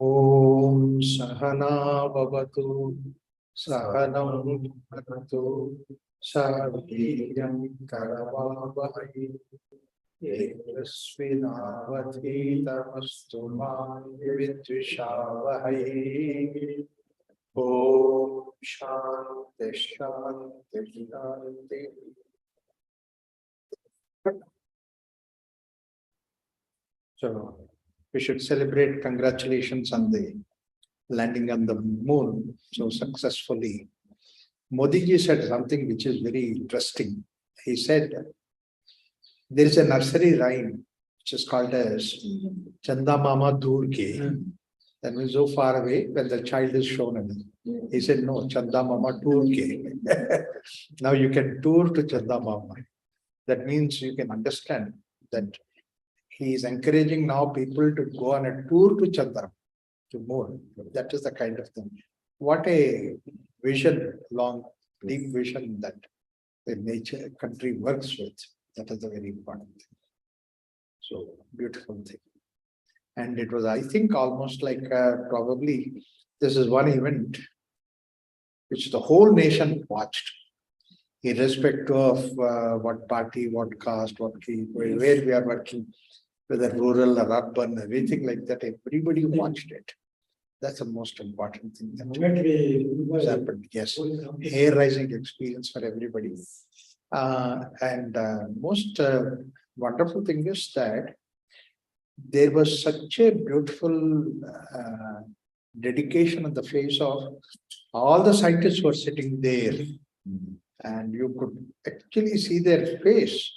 Om Sahana Bhavatu Sahanam Bhavatu Saviriyam Karavavai Yasvinavadhitamastu ma Vidvishavahai. Om Shanti Shanti Shanti. So we should celebrate congratulations on the landing on the moon so successfully. Modi ji said something which is very interesting. He said there is a nursery rhyme which is called as Chanda Mama Dur Ke. That means so far away when the child is shown at it. He said, no, Chanda Mama Tour Ke. Now you can tour to Chanda Mama. That means you can understand that he is encouraging now people to go on a tour to Chandra, to moon. That is the kind of thing. What a vision, long, deep vision that the nature country works with. That is a very important thing. So, beautiful thing. And it was, I think, almost like probably this is one event which the whole nation watched, irrespective of what party, what caste, what key, where we are working, whether rural or urban, everything like that, everybody watched it. That's the most important thing that has happened. Yes, hair-raising experience for everybody. And most wonderful thing is that there was such a beautiful dedication on the face of all the scientists who were sitting there. And you could actually see their face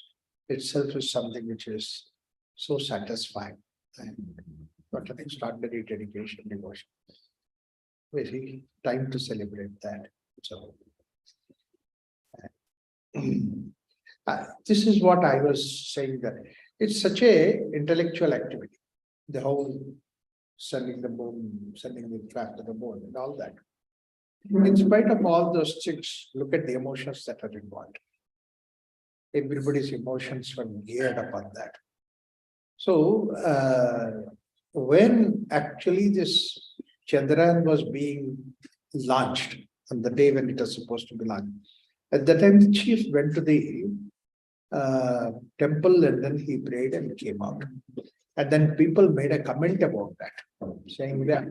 itself is something which is so satisfying. And what an extraordinary dedication, devotion. Very time to celebrate that. So, this is what I was saying, that it's such a intellectual activity. The whole sending the moon, sending the craft to the moon and all that. In spite of all those things, look at the emotions that are involved. Everybody's emotions were geared upon that. So, when actually this Chandrayaan was being launched, on the day when it was supposed to be launched, at that time the chief went to the temple and then he prayed and came out. And then people made a comment about that, saying that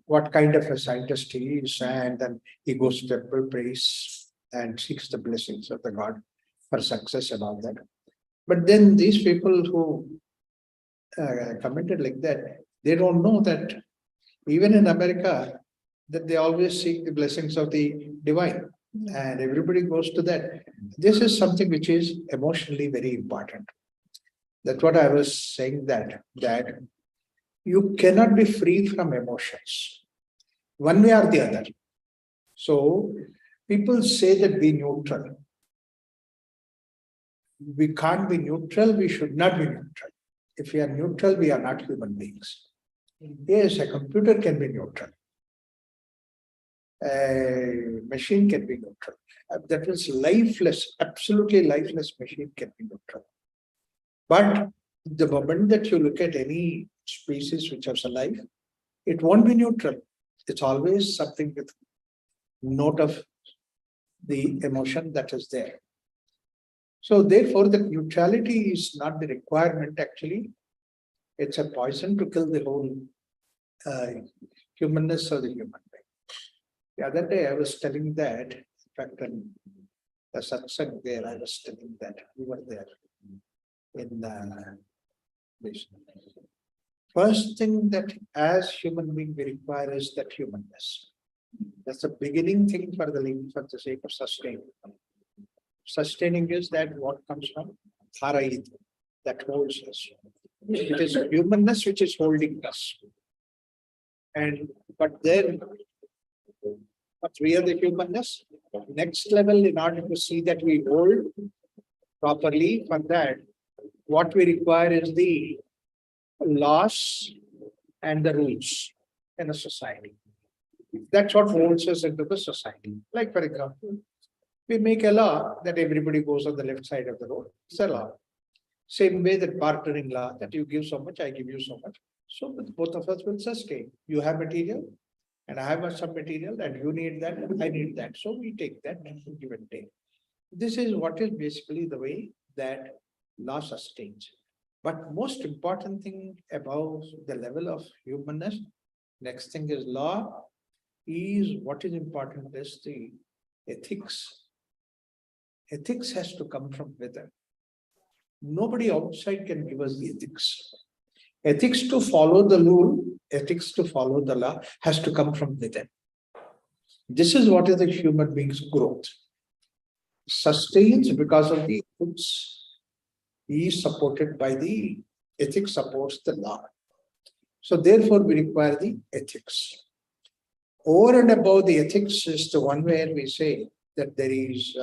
what kind of a scientist he is, and then he goes to temple, prays and seeks the blessings of the God for success and all that. But then these people who commented like that, they don't know that even in America, that they always seek the blessings of the divine, and everybody goes to that. This is something which is emotionally very important. That's what I was saying, that you cannot be free from emotions, one way or the other. So people say that be neutral. We can't be neutral, we should not be neutral. If we are neutral, we are not human beings. Yes, a computer can be neutral. A machine can be neutral. That is lifeless, absolutely lifeless machine can be neutral. But the moment that you look at any species which has a life, it won't be neutral. It's always something with note of the emotion that is there. So therefore, the neutrality is not the requirement actually. It's a poison to kill the whole humanness of the human being. The other day I was telling that, in fact, in the satsang there, I was telling that we were there in this. First thing that as human being we require is that humanness. That's the beginning thing for the sake of sustaining. Sustaining is that what comes from Tharayit, that holds us. It is humanness which is holding us. But then, what we are the humanness, next level, in order to see that we hold properly, for that, what we require is the laws and the rules in a society. That's what holds us into the society. Like, for example, we make a law that everybody goes on the left side of the road. It's a law. Same way that bartering law, that you give so much, I give you so much. So both of us will sustain. You have material and I have some material and you need that, and I need that. So we take that and give and take. This is what is basically the way that law sustains. But most important thing above the level of humanness, next thing is law, is what is important is the ethics. Ethics has to come from within. Nobody outside can give us the ethics. Ethics to follow the rule, ethics to follow the law has to come from within. This is what is the human being's growth. Sustains because of the ethics. He is supported by the ethics supports the law. So therefore we require the ethics. Over and above the ethics is the one where we say that there is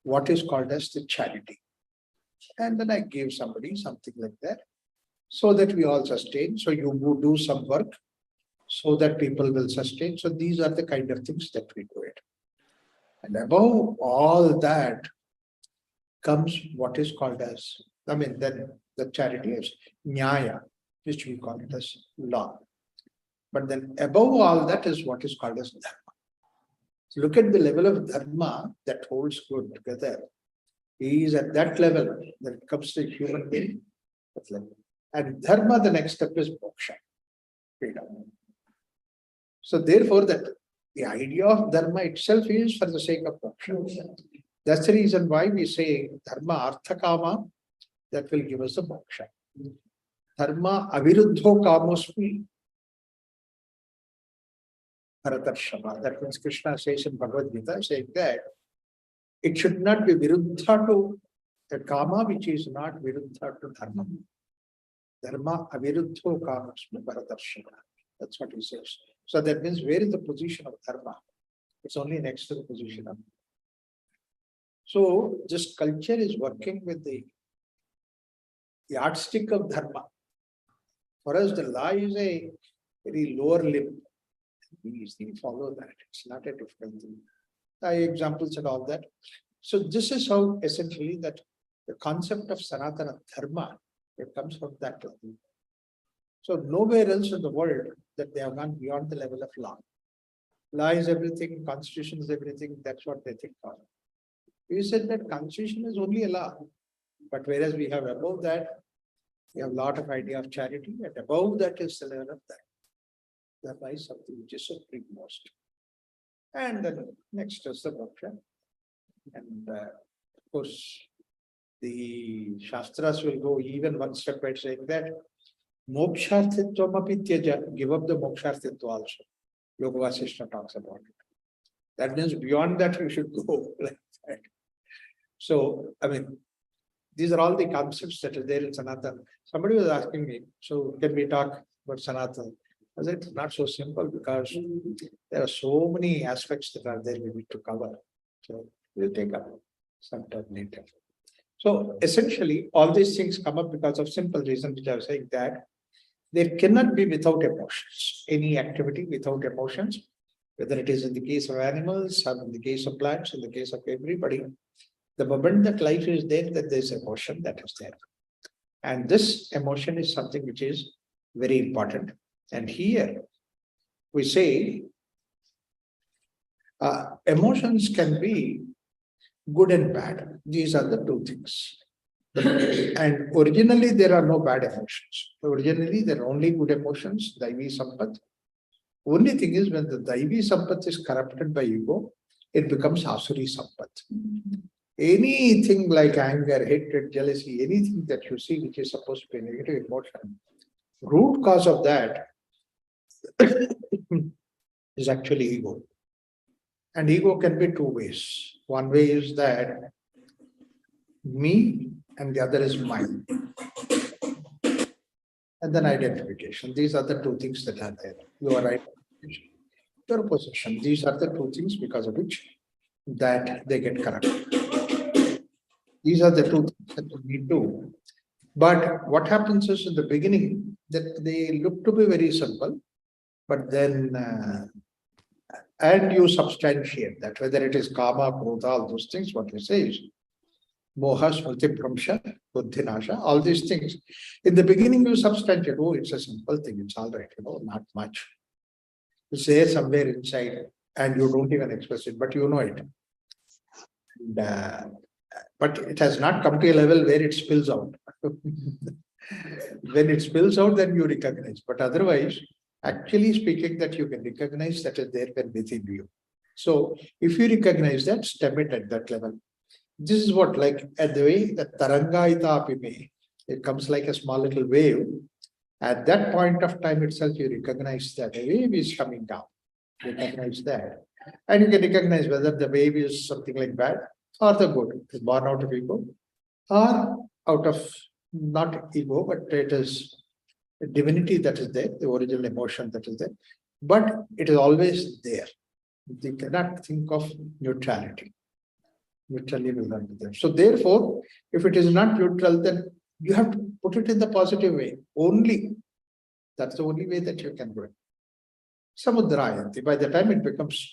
what is called as the charity. And then I give somebody something like that, so that we all sustain. So you do some work so that people will sustain. So these are the kind of things that we do it. And above all that comes what is called as, then the charity is nyaya, which we call it as law. But then above all that is what is called as dharma. So look at the level of dharma that holds good together. He is at that level that comes to human being. And dharma, the next step is moksha, freedom. So therefore, that the idea of dharma itself is for the sake of moksha. That's the reason why we say dharma artha kama, that will give us the moksha. Dharma aviruddho kamosmi bharatarshava. That means Krishna says in Bhagavad Gita, saying that it should not be viruddha to the kama, which is not viruddha to dharma. Dharma aviruddho kamosmi bharatarshava. That's what he says. So that means where is the position of dharma? It's only next to the position of. So this culture is working with the yardstick of dharma. For us, the law is a very lower limb. We follow that. It's not a different thing. Examples and all that. So this is how essentially that the concept of Sanatana Dharma, it comes from that level. So nowhere else in the world that they have gone beyond the level of law. Law is everything, constitution is everything, that's what they think of. We said that constitution is only a law. But whereas we have above that, we have a lot of idea of charity, and above that is the level of that. That is something which is suprememost. And then next is the moksha. And of course, the Shastras will go even one step by saying that moksharthitvam api tyaja, give up the moksharthitva also. Yoga Vasishtha talks about it. That means beyond that we should go like that. So, these are all the concepts that are there in Sanatana. Somebody was asking me, so can we talk about Sanatana? I said, it's not so simple because there are so many aspects that are there we need to cover. So we'll take up sometime later. So essentially, all these things come up because of simple reason, which I was saying that there cannot be without emotions. Any activity without emotions, whether it is in the case of animals, or in the case of plants, in the case of everybody, the moment that life is there, that there's emotion that is there. And this emotion is something which is very important. And here we say emotions can be good and bad. These are the two things. And originally there are no bad emotions. Originally there are only good emotions, Daivi Sampat. Only thing is when the Daivi Sampat is corrupted by ego, it becomes Asuri Sampat. Anything like anger, hatred, jealousy, anything that you see which is supposed to be a negative emotion, root cause of that is actually ego. And ego can be two ways. One way is that me and the other is mine. And then identification. These are the two things that are there. Your identification, your possession. These are the two things because of which that they get corrupted. These are the two things that we do. But what happens is in the beginning that they look to be very simple, but then and you substantiate that, whether it is karma, krodha, all those things, what you say is Moha, Smriti, Pramsha, Buddhinasha, all these things. In the beginning, you substantiate, oh, it's a simple thing, it's all right, not much. It's there somewhere inside, and you don't even express it, but you know it. And, but it has not come to a level where it spills out. When it spills out, then you recognize. But otherwise, actually speaking, that you can recognize that is there within you. So if you recognize that, stem it at that level. This is what, like at the way that Tarangaita Apime, it comes like a small little wave. At that point of time itself, you recognize that a wave is coming down. Recognize that. And you can recognize whether the wave is something like bad or the good. It's born out of ego or out of not ego, but it is a divinity that is there, the original emotion that is there. But it is always there. You cannot think of neutrality. Neutrally will not be there. So therefore, if it is not neutral, then you have to put it in the positive way. Only. That's the only way that you can do it. Samudrayanti. By the time it becomes,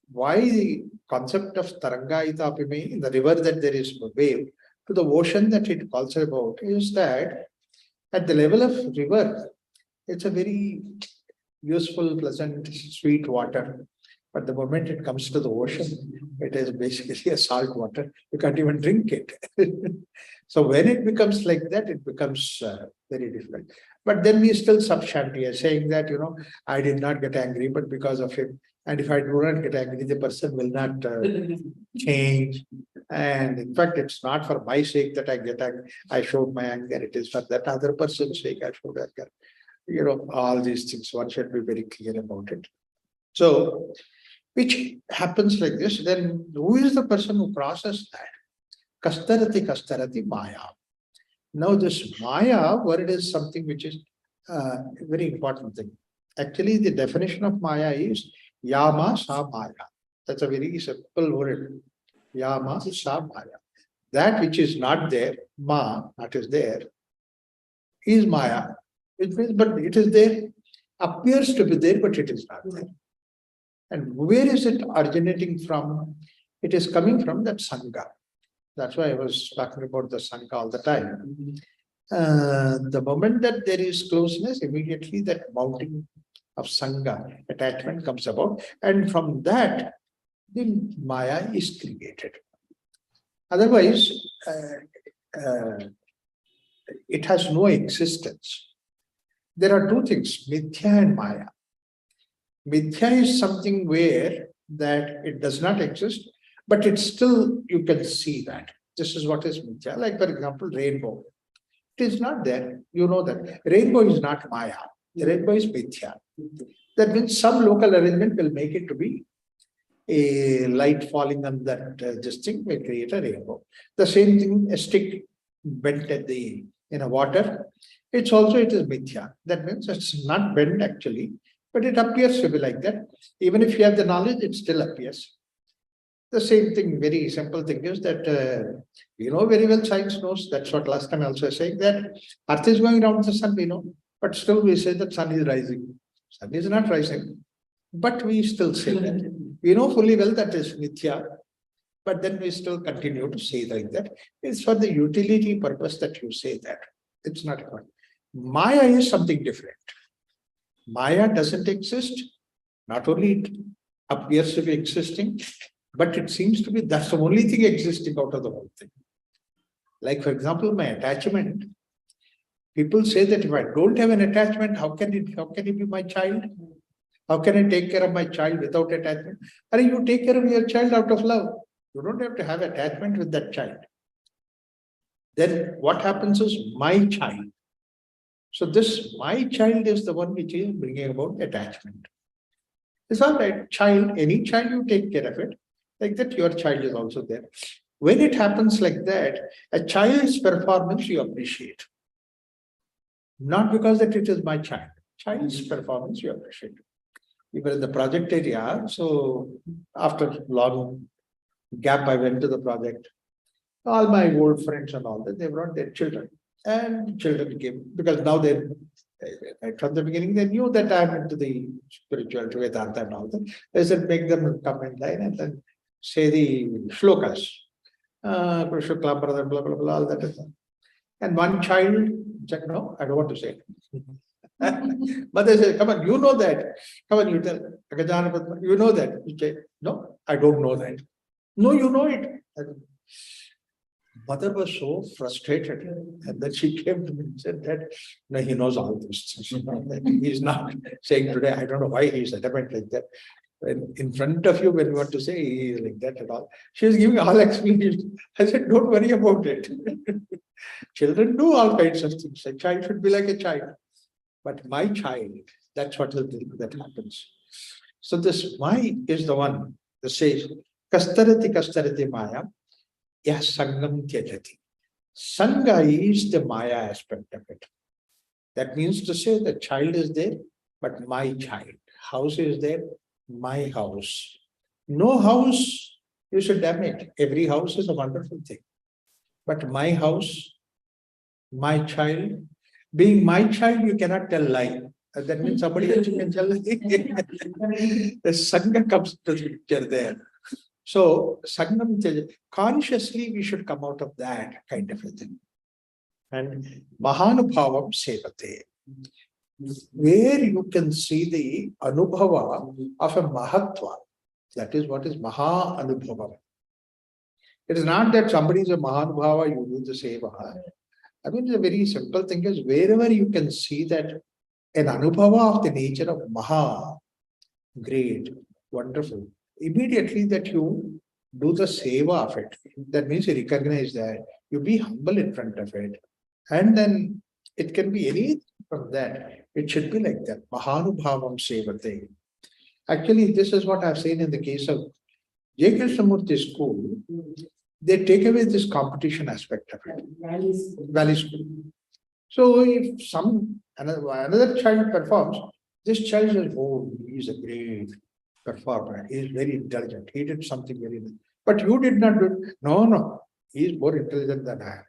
why the concept of Tarangaita Apime, in the river that there is a wave, to the ocean that it calls about, is that at the level of river, it's a very useful, pleasant, sweet water. But the moment it comes to the ocean, it is basically a salt water. You can't even drink it. So when it becomes like that, it becomes very difficult. But then we still substantiate, saying that, I did not get angry, but because of him. And if I do not get angry, the person will not change. And in fact, it's not for my sake that I get angry. I showed my anger. It is for that other person's sake I showed anger. All these things, one should be very clear about it. So, which happens like this, then who is the person who crosses that? Kastarati Maya. Now this Maya word is something which is a very important thing. Actually, the definition of Maya is Yama Sa Maya. That's a very simple word. Yama Sa Maya. That which is not there, that is there, is Maya. It means, but it is there, appears to be there, but it is not there. And where is it originating from? It is coming from that Sangha. That's why I was talking about the Sangha all the time. The moment that there is closeness, immediately that mounting of Sangha, attachment comes about. And from that, the Maya is created. Otherwise, it has no existence. There are two things, Mithya and Maya. Mithya is something where that it does not exist, but it's still, you can see that. This is what is Mithya. Like, for example, rainbow. It is not there. You know that. Rainbow is not Maya. The rainbow is Mithya. That means some local arrangement will make it to be a light falling on that this thing will create a rainbow. The same thing, a stick bent at in a water. It is Mithya. That means it's not bent actually, but it appears to be like that. Even if you have the knowledge, it still appears. The same thing, very simple thing is that, very well science knows, that's what last time I also saying, that Earth is going around the sun, we know, but still we say that sun is rising. Sun is not rising, but we still say that. We know fully well that is Mithya, but then we still continue to say like that. It's for the utility purpose that you say that. It's not a point. Maya is something different. Maya doesn't exist. Not only it appears to be existing, but it seems to be that's the only thing existing out of the whole thing. Like, for example, my attachment. People say that if I don't have an attachment, how can it be my child? How can I take care of my child without attachment? Or you take care of your child out of love. You don't have to have attachment with that child. Then what happens is my child. So this my child is the one which is bringing about attachment. It's all right, child, any child you take care of it, like that your child is also there. When it happens like that, a child's performance you appreciate. Not because that it is my child. Child's performance you appreciate. We were in the project area, so after long gap I went to the project. All my old friends and all that, they brought their children. And children came, because now they, right from the beginning, they knew that I'm into the spiritual Vedanta and all that. They said, make them come in line and then say the shlokas. Shukla brother, blah, blah, blah, all that is. And one child said, no, I don't want to say it. But they say, come on, you know that. Come on, you tell. You know that. You say, no, I don't know that. No, you know it. Mother was so frustrated, and then she came to me and said that no, he knows all this. He's not saying today, I don't know why he's adamant like that. When in front of you, when you want to say he is like that at all, she was giving all explanation. I said, don't worry about it. Children do all kinds of things. A child should be like a child. But my child, that's what that happens. So this my is the one that says, kastarati maya. Yes, Sangam Tyajati. Sangha is the Maya aspect of it. That means to say the child is there, but my child. House is there, my house. No house, you should damn it. Every house is a wonderful thing. But my house, my child, being my child, you cannot tell lie. That means somebody else you can tell lie. The Sangha comes to the picture there. So, Sangam, consciously we should come out of that kind of a thing. And Mahanubhavam Sevate, where you can see the Anubhava of a Mahatva. That is what is Maha Anubhava. It is not that somebody is a Mahanubhava, you do the Seva. I mean, the very simple thing is wherever you can see that an Anubhava of the nature of Maha, great, wonderful. Immediately that you do the seva of it. That means you recognize that, you be humble in front of it. And then it can be anything from that. It should be like that. Mahanubhavam sevate. Actually, this is what I've seen in the case of J. Krishnamurti school. They take away this competition aspect of it. Valley school. So if another child performs, this child says, oh, he's a great performer. He is very intelligent. He did something very nice. But you did not do it. No. He is more intelligent than I am.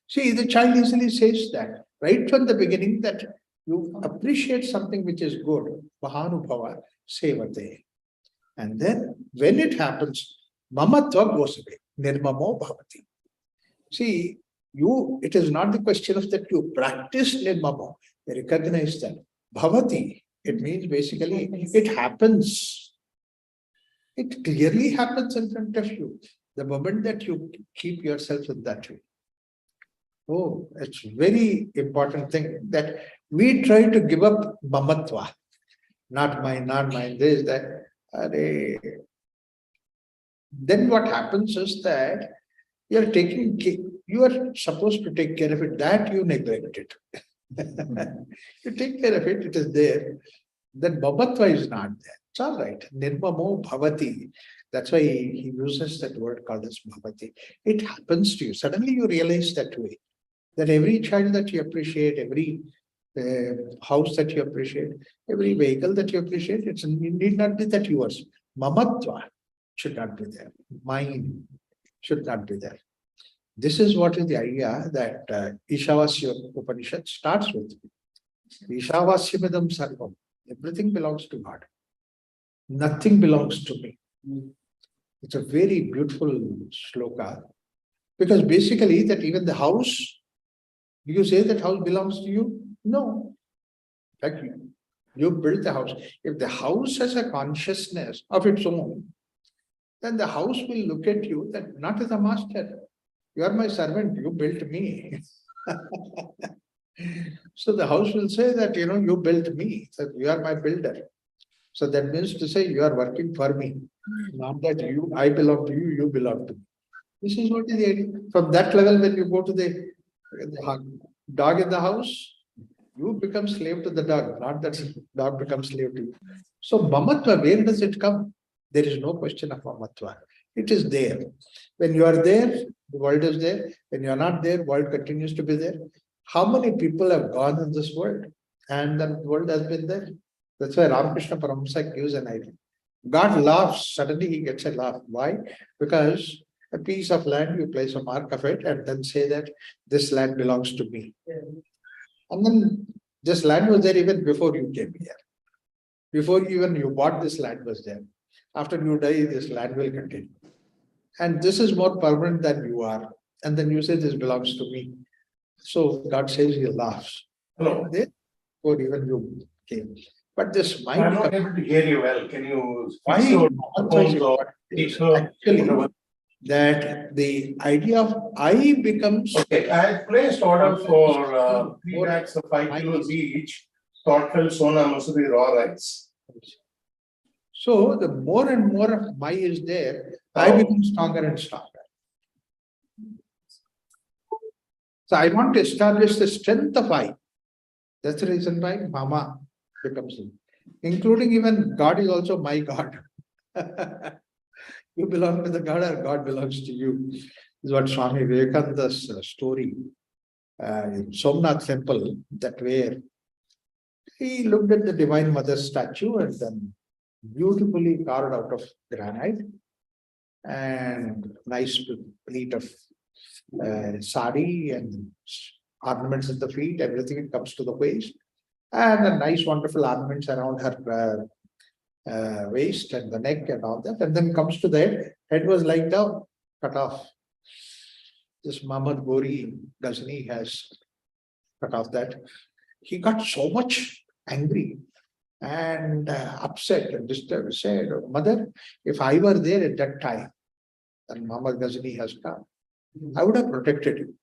See, the child easily says that right from the beginning that you appreciate something which is good. Mahanubhava sevate. And then when it happens, mamatva goes away. Nirmamo bhavati. See, it is not the question of that you practice nirmamo. You recognize that. Bhavati. It means basically it happens. It clearly happens in front of you. The moment that you keep yourself in that way. Oh, it's very important thing that we try to give up mamatva. Not mine, this, that. Then what happens is that you are supposed to take care of it, that you neglect it. You take care of it, it is there. Then mamatva is not there. It's all right. Nirmamo bhavati. That's why he uses that word called as bhavati. It happens to you. Suddenly you realize that way. That every child that you appreciate, every house that you appreciate, every vehicle that you appreciate, it need not be that yours. Mamatva should not be there. Mine should not be there. This is what is the idea that Ishavasya Upanishad starts with. Ishavasyamidam sarvam. Everything belongs to God. Nothing belongs to me. It's a very beautiful shloka. Because basically that even the house, do you say that house belongs to you? No. In fact, you built the house. If the house has a consciousness of its own, then the house will look at you that not as a master. You are my servant, you built me. So the house will say that, you built me, that you are my builder. So that means to say you are working for me. Not that I belong to you, you belong to me. This is what is the idea. From that level, when you go to the dog in the house, you become slave to the dog, not that dog becomes slave to you. So mamatva, where does it come? There is no question of mamatva. It is there. When you are there, the world is there. When you are not there, world continues to be there. How many people have gone in this world? And the world has been there. That's why Ramakrishna Paramahansa gives an idea. God laughs, suddenly he gets a laugh. Why? Because a piece of land, you place a mark of it and then say that this land belongs to me. And then this land was there even before you came here. Before even you bought this land was there. After you die, this land will continue. and this is more permanent than you are. And then you say this belongs to me. So God says he laughs. Hello. Or even you came. But this mind. I'm not able to hear you well. Can you Why fix your phones or actually that the idea of I becomes. Okay, I had placed order for 3 bags of 5 kilos each, thoughtful Sona Masuri raw rice. So the more and more of my is there, I become stronger and stronger. So I want to establish the strength of I. That's the reason why Mama becomes, including even God is also my God. You belong to the God or God belongs to you. This is what Swami Vivekananda's story in Somnath temple, that where he looked at the Divine Mother statue and then beautifully carved out of granite and nice pleat of sari and ornaments at the feet, everything comes to the waist, and a nice wonderful ornaments around her waist and the neck and all that, and then comes to the head. Head was lying down, cut off. This Muhammad Gori Ghazni has cut off that. He got so much angry and upset and disturbed. Said, Mother, if I were there at that time, and Muhammad Ghazni has come, I would have protected you.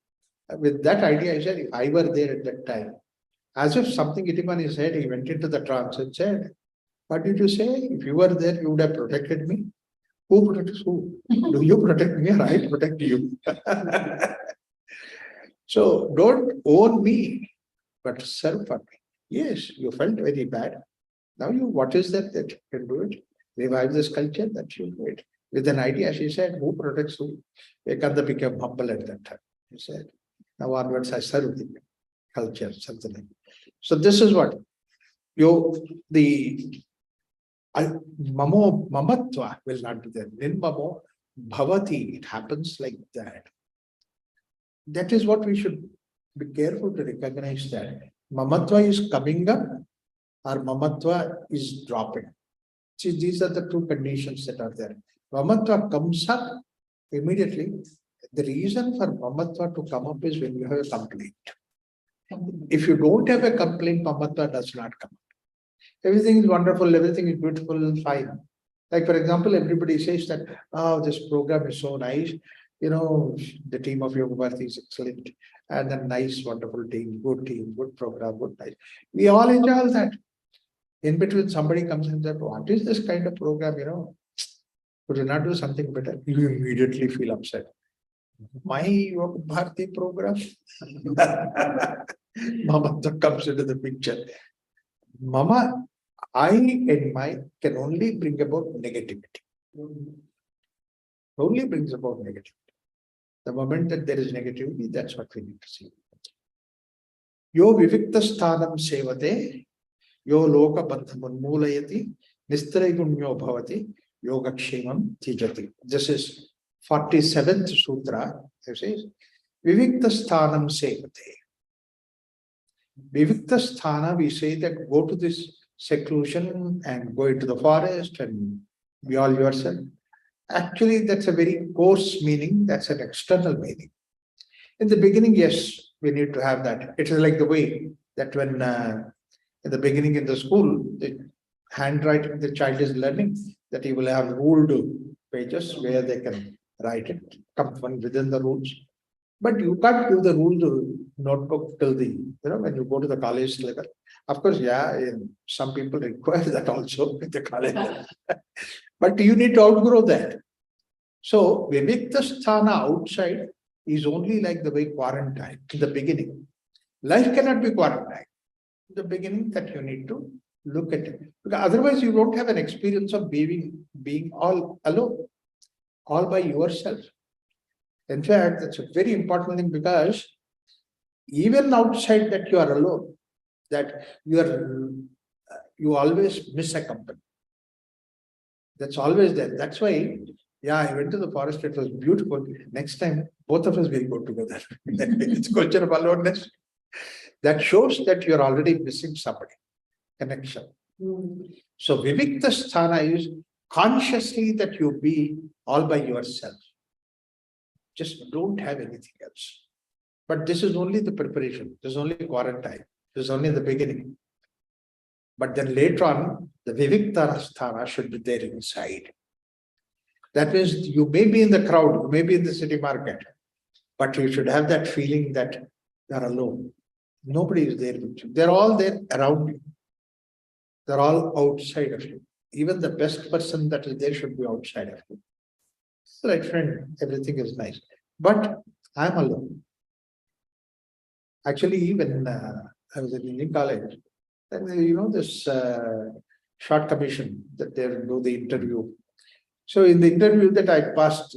With that idea, I said, if I were there at that time, as if something hit him on his head, he went into the trance and said, what did you say? If you were there, you would have protected me. Who protects who? Do you protect me or I protect you? So don't own me, but serve for me. Yes, you felt very bad. Now what is that you can do it? Revive this culture, that you do it. With an idea, she said, who protects who? Ekanda became humble at that time. He said, now onwards I serve the culture, something like that. So this is what Mamo Mamatva will not be there. Nirmamo Bhavati, it happens like that. That is what we should be careful to recognize, that Mamatva is coming up or Mamatva is dropping. See, these are the two conditions that are there. Mamatva comes up immediately. The reason for Mamatva to come up is when you have a complaint. If you don't have a complaint, Mamatva does not come up. Everything is wonderful, everything is beautiful, fine. Like, for example, everybody says that, oh, this program is so nice. You know, the team of Yoga Bharati is excellent. And a nice, wonderful team, good program, good nice. We all enjoy all that. In between, somebody comes and says, what is this kind of program, you know? Could you not do something better? You immediately feel upset. My Yoga Bharati program? Mama comes into the picture. Mama, I and my can only bring about negativity. Only brings about negativity. The moment that there is negativity, that's what we need to see. Yo vivikta sthanam sevate, yo loka bandhamun moolayati, nistraigunnyo bhavati, yogakshemam tijati. This is 47th sutra. It says, vivikta sthanam sevate. Vivikta sthana, we say that go to this seclusion and go into the forest and be all yourself. Actually, that's a very coarse meaning. That's an external meaning. In the beginning, yes, we need to have that. It is like the way that when in the beginning in the school, the handwriting the child is learning, that he will have ruled pages where they can write it, come from within the rules. But you can't give the rule notebook till the, when you go to the college level. Of course, yeah, some people require that also at the college level. But you need to outgrow that. So, Vivikta Sthana outside is only like the way quarantine in the beginning. Life cannot be quarantine. In the beginning, that you need to look at it. Because otherwise, you don't have an experience of being all alone, all by yourself. In fact, that's a very important thing, because even outside that you are alone, that you always miss a company. That's always there. That's why, yeah, I went to the forest. It was beautiful. Next time, both of us will go together. It's a question of aloneness. That shows that you're already missing somebody. Connection. So, Vivikta Sthana is consciously that you be all by yourself. just don't have anything else. But this is only the preparation. This is only quarantine. This is only the beginning. But then later on, the Vivikta Sthana should be there inside. That means you may be in the crowd, you may be in the city market, but you should have that feeling that you are alone. Nobody is there with you. They're all there around you. They're all outside of you. Even the best person that is there should be outside of you. Right, friend, everything is nice. But I'm alone. Actually, when I was in Indian college, then this short commission that they do the interview. So in the interview that I passed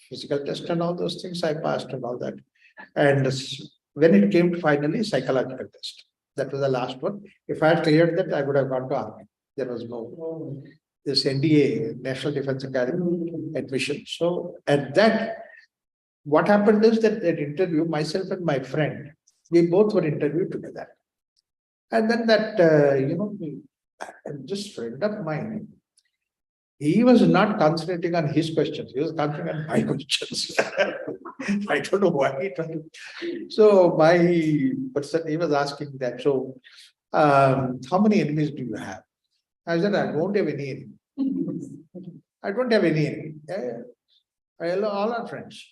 physical test and all those things, I passed and all that. And when it came to finally psychological test, that was the last one. If I had cleared that, I would have gone to army. There was no this NDA, National Defense Academy admission. So at that, what happened is that interview, myself and my friend, we both were interviewed together. And then that, this friend of mine, he was not concentrating on his questions. He was concentrating on my questions. I don't know why he tried. So my person, he was asking that, so how many enemies do you have? I said, I don't have any enemy. I don't have any enemy. All are friends.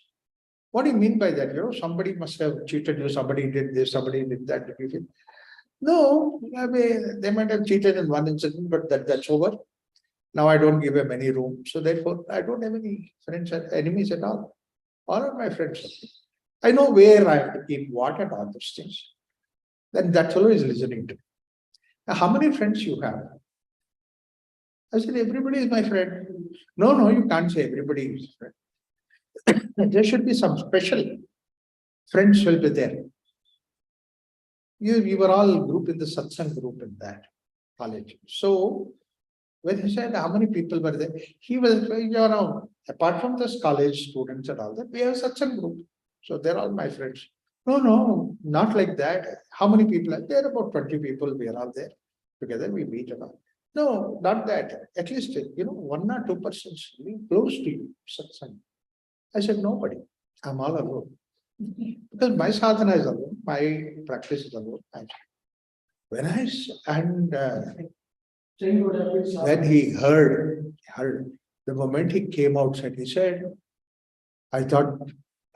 What do you mean by that? Somebody must have cheated you, somebody did this, somebody did that. No, I mean, they might have cheated in one incident, but that's over. Now I don't give them any room. So therefore, I don't have any friends or enemies at all. All are my friends. I know where I have to keep what and all those things. Then that fellow is listening to me. Now, how many friends you have? I said, everybody is my friend. No, you can't say everybody is friend. There should be some special friends will be there. We were all group in the satsang group in that college. So when he said how many people were there, he was around. Apart from this college students and all that, we have satsang group. So they're all my friends. No, not like that. How many people are there? About 20 people. We are all there together. We meet and all. No, not that. At least 1 or 2 persons close to you. Satsang. I said, nobody. I'm all alone. Because my sadhana is alone, my practice is alone. When he heard, the moment he came outside, he said, I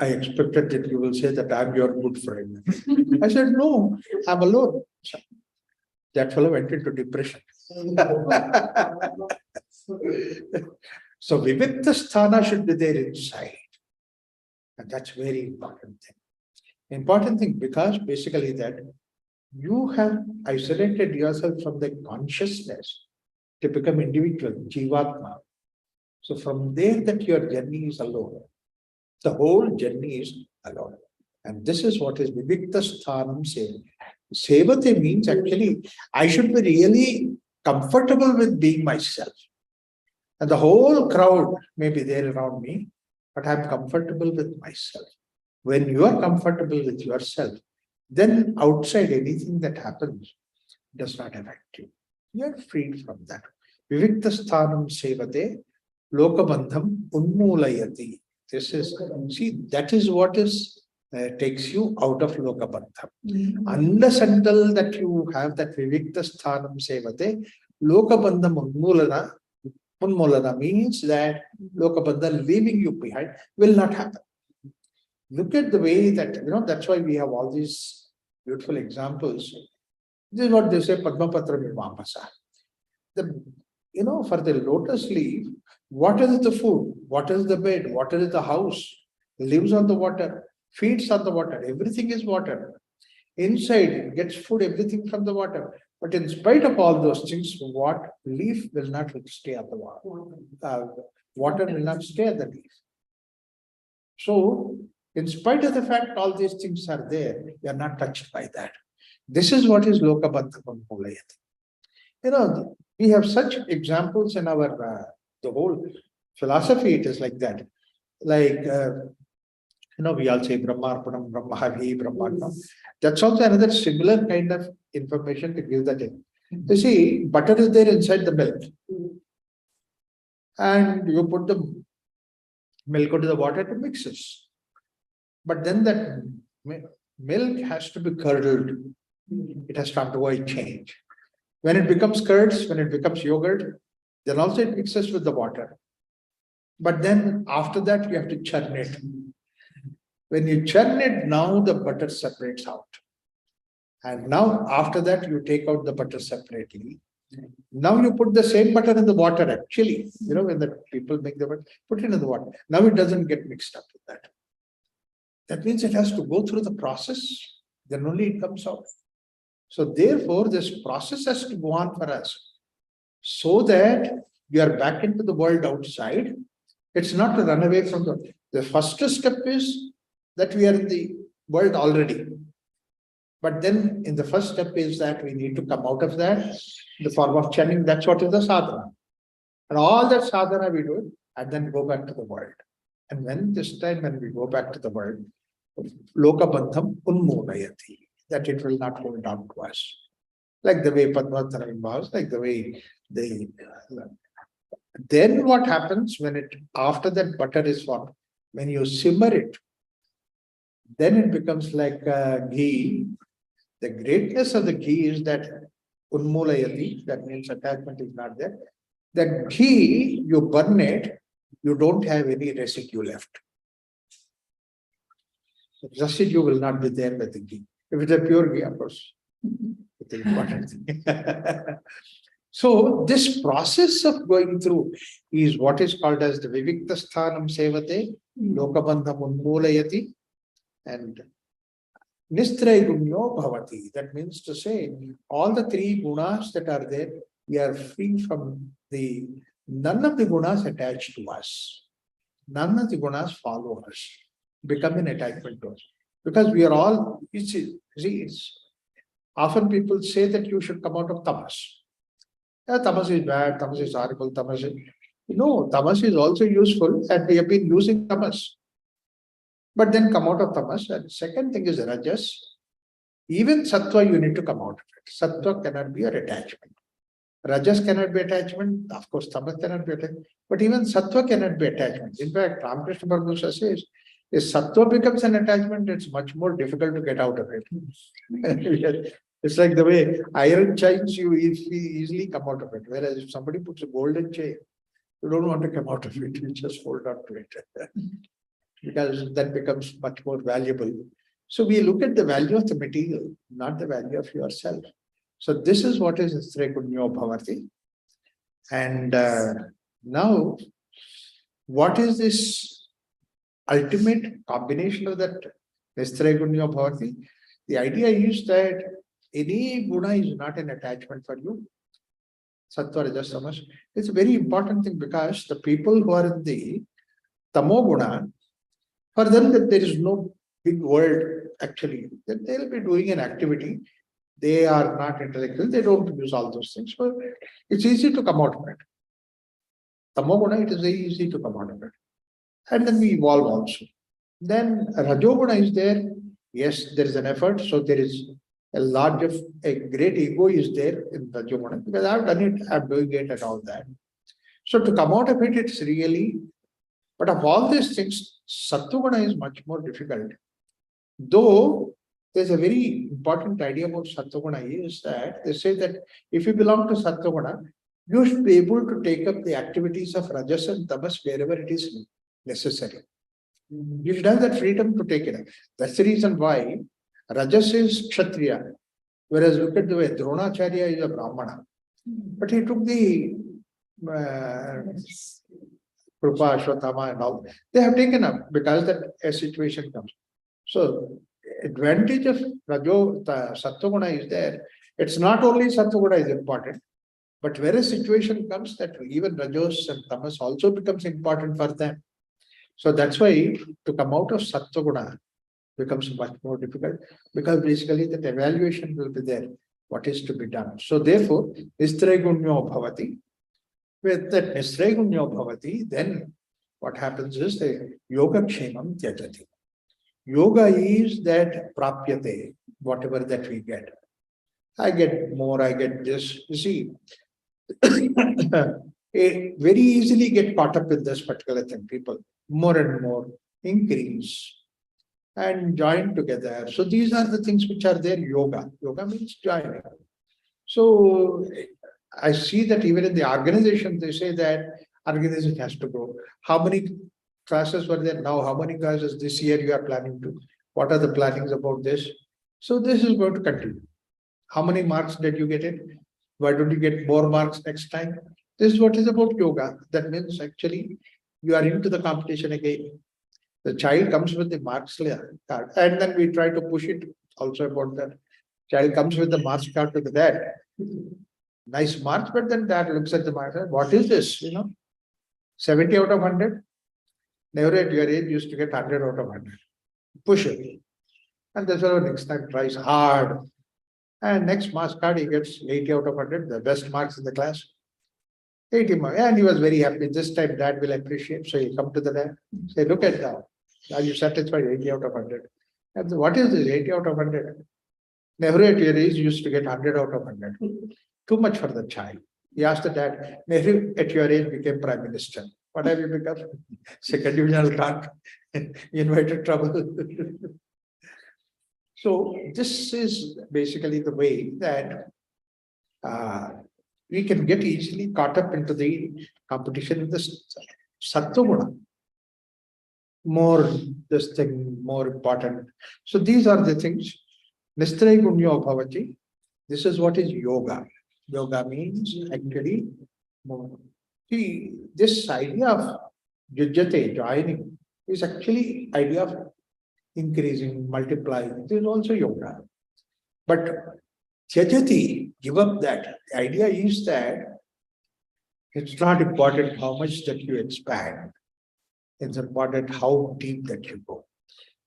expected that you will say that I'm your good friend. I said, no, I'm alone. That fellow went into depression. So Vivikta Sthana should be there inside. And that's very important thing. Important thing because basically that you have isolated yourself from the consciousness to become individual, Jivatma. So from there that your journey is alone. The whole journey is alone. And this is what is Vivikta Sthanam Sevate. Sevate means actually I should be really comfortable with being myself. And the whole crowd may be there around me, but I'm comfortable with myself. When you are comfortable with yourself, then outside anything that happens does not affect you. You are freed from that. Vivikta Sthanam Sevate Lokabandham Unmulayati. That is what takes you out of Lokabandham. Unless until that you have that Vivikta Sthanam Sevate, Lokabandham Unmulana means that Lokabandha leaving you behind will not happen. Look at the way that, that's why we have all these beautiful examples. This is what they say, Padmapatra Mimamasa. For the lotus leaf, what is the food? What is the bed? What is the house? Lives on the water, feeds on the water, everything is water. Inside, it gets food, everything from the water. But in spite of all those things, what leaf will not stay on the water? Water will not stay on the leaf. So, in spite of the fact all these things are there, you are not touched by that. This is what is Lokabandham Mulayati. We have such examples in our, the whole philosophy, it is like that. Like, we all say Brahmarpanam, Brahmavi, Brahmarpanam. That's also another similar kind of information to give that in. You see, butter is there inside the milk. And you put the milk into the water to mix it. But then that milk has to be curdled. It has to undergo a change. When it becomes curds, when it becomes yogurt, then also it mixes with the water. But then after that, you have to churn it. When you churn it, now the butter separates out. And now after that, you take out the butter separately. Now you put the same butter in the water, actually. When the people make the butter, put it in the water. Now it doesn't get mixed up with that. That means it has to go through the process, then only it comes out. So therefore, this process has to go on for us, so that we are back into the world outside. It's not to run away from the first step is that we are in the world already. But then in the first step is that we need to come out of that, in the form of chanting. That's what is the sadhana. And all that sadhana we do, and then go back to the world. And when this time when we go back to the world, loka bandham unmolayati, that it will not hold on to us. Like the way Padmatara involves, like the way they. Then what happens when it, after that butter is formed, when you simmer it, then it becomes like ghee. The greatness of the ghee is that unmulayati, that means attachment is not there. That ghee, you burn it, you don't have any residue left. The residue will not be there with the ghee. If it's a pure ghee, of course, it's the important thing. So this process of going through is what is called as the Vivikta Sthanam Sevate, Lokabandham Unmulayati, and Nistragunyo Bhavati. That means to say, all the three gunas that are there, we are free from none of the gunas attached to us. None of the gunas follow us, become an attachment to us. Because we are all, often people say that you should come out of tamas. Tamas is bad, tamas is horrible, tamas is... No, tamas is also useful, and we have been using tamas. But then come out of tamas. And second thing is rajas. Even sattva, you need to come out of it. Sattva cannot be your attachment. Rajas cannot be attachment. Of course, tamas cannot be attachment. But even sattva cannot be attachment. In fact, Ramakrishna Paramahansa says, if sattva becomes an attachment, it's much more difficult to get out of it. It's like the way iron chains, you easily come out of it. Whereas if somebody puts a golden chain, you don't want to come out of it. You just hold on to it. Because that becomes much more valuable. So we look at the value of the material, not the value of yourself. So this is what is Nistragunyo Bhavati. And now, what is this ultimate combination of that Nistragunyo Bhavati? The idea is that any guna is not an attachment for you. Sattva, Rajas, Tamas. It's a very important thing, because the people who are in the Tamo guna, for them that there is no big world actually, that they'll be doing an activity. They are not intellectual, they don't use all those things. So it's easy to come out of it. Tamo guna, it is very easy to come out of it. And then we evolve also. Then Rajoguna is there. Yes, there is an effort. So there is a great ego is there in Rajoguna, because I've done it, I'm doing it and all that. So to come out of it, it's really, but of all these things, Sattva-guna is much more difficult. Though there's a very important idea about Sattva-guna is that they say that if you belong to Sattva-guna, you should be able to take up the activities of Rajas and Tamas wherever it is necessary. You should have that freedom to take it up. That's the reason why Rajas is Kshatriya, whereas look at the way Dronacharya is a Brahmana. But he took the Krupa, Ashwatthama and all. They have taken up because that a situation comes. So advantage of Sattva-guna is there. It's not only Sattva-guna is important, but where a situation comes that even Rajos and Tamas also becomes important for them. So that's why to come out of Sattva-guna becomes much more difficult, because basically that evaluation will be there, what is to be done. So therefore, Nistragunyo Bhavati. With that Nistragunyo Bhavati, then what happens is the Yoga Kshemam Tyajati. Yoga is that prapyate, whatever that we get. I get more, I get this. You see, very easily get caught up in this particular thing. People more and more increase. and join together. So these are the things which are there. Yoga. Yoga means joining. So I see that even in the organization, they say that organization has to grow. How many classes were there now? How many classes this year you are planning to? What are the plannings about this? So this is going to continue. How many marks did you get it? Why don't you get more marks next time? This is what is about yoga. That means actually you are into the competition again. The child comes with the marks card, and then we try to push it also about that. Child comes with the marks card to the dad. Nice marks, but then dad looks at the marks. What is this? 70 out of 100? Never at your age used to get 100 out of 100. Push it. And that's why next time tries hard. And next marks card, he gets 80 out of 100, the best marks in the class. 80 marks. And he was very happy. This time dad will appreciate. So he come to the dad, say, look at that. Are you satisfied? 80 out of 100. And what is this? 80 out of 100. Nehru at your age used to get 100 out of 100. Too much for the child. He asked the dad, Nehru at your age became prime minister. What have you become? Second divisional clerk. Invited trouble. So this is basically the way that we can get easily caught up into the competition with the sattva. More this thing, more important. So these are the things. Nistraya gunyo bhavati. This is what is yoga. Yoga means actually more. See, this idea of yujjate, joining, is actually idea of increasing, multiplying. It is also yoga. But tyajati, give up that. The idea is that it's not important how much that you expand. It's important how deep that you go.